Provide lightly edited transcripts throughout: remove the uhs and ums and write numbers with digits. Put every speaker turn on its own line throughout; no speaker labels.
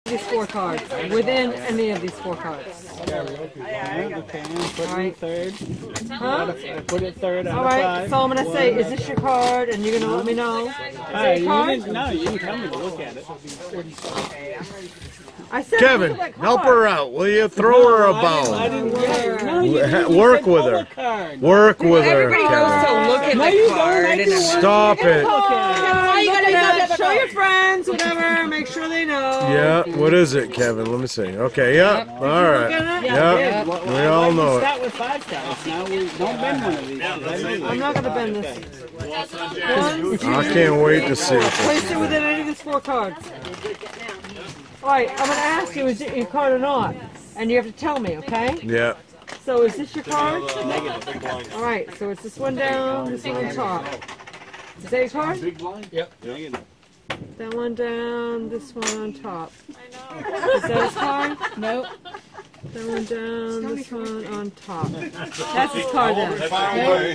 These 4 cards. Within any of these 4 cards.
Okay, put
Alright.
it third.
Huh?
Put it third out of
Alright,
5.
so I'm going to say, is this your card? And you're going to let me know.
Alright,
card?
you didn't tell me to look at it.
I said,
Kevin,
look at that
help
card.
her out. Will you throw her a
I
bone?
didn't get no, you didn't. You
Work
said
with
pull
her.
a card.
Work with her,
Everybody knows
Kevin.
to look at
No,
the
you don't.
card.
I
And
can work.
Stop it.
Why you gotta
Yeah,
know
show your friends, whatever. Make sure they know.
Yeah, what is it, Kevin? Let me see. Okay, yeah, all right.
Yeah.
Yep, we all know it.
Start with 5 cards. Now we don't bend one of these.
I'm not going to bend this. 1, 2,
I can't wait to see it.
place it within any of these 4 cards. Alright, I'm going to ask you, is it your card or not? And you have to tell me, okay?
Yeah.
So is this your card? Negative. Alright, so it's this one down, this one on top. Is that your card?
Yep.
That one down, this one on top. Is that his card?
Nope.
That one down, this one on top. That's his card then.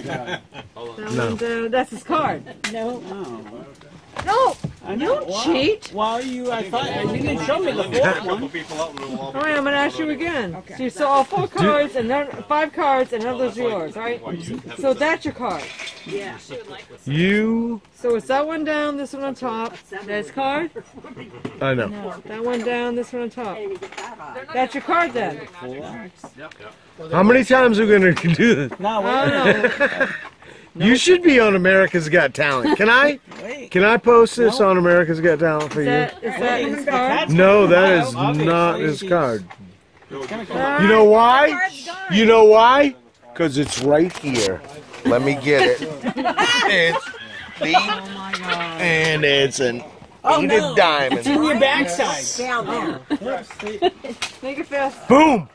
That one down, that's his card.
No.
No!
I
You
know.
don't cheat!
Well, I thought you didn't show me the 4th one.
Alright, I'm gonna ask you again. So you saw all 4 cards and none, 5 cards and none of those are yours, right? So that's your card.
You,
So it's that one down, this one on top. That's card.
I know.
That one down, this one on top. That's your card then.
How many times are we going to do this?
No,
I don't know.
You should be on America's Got Talent. Can I? Can I post this on America's Got Talent for
Is
you?
that his card?
No, that is not his card. You know why? You know why? Because it's right here. Let me get it. It's the, and it's an eight of diamonds.
it's in your backside.
Down there.
Make it fast.
Boom!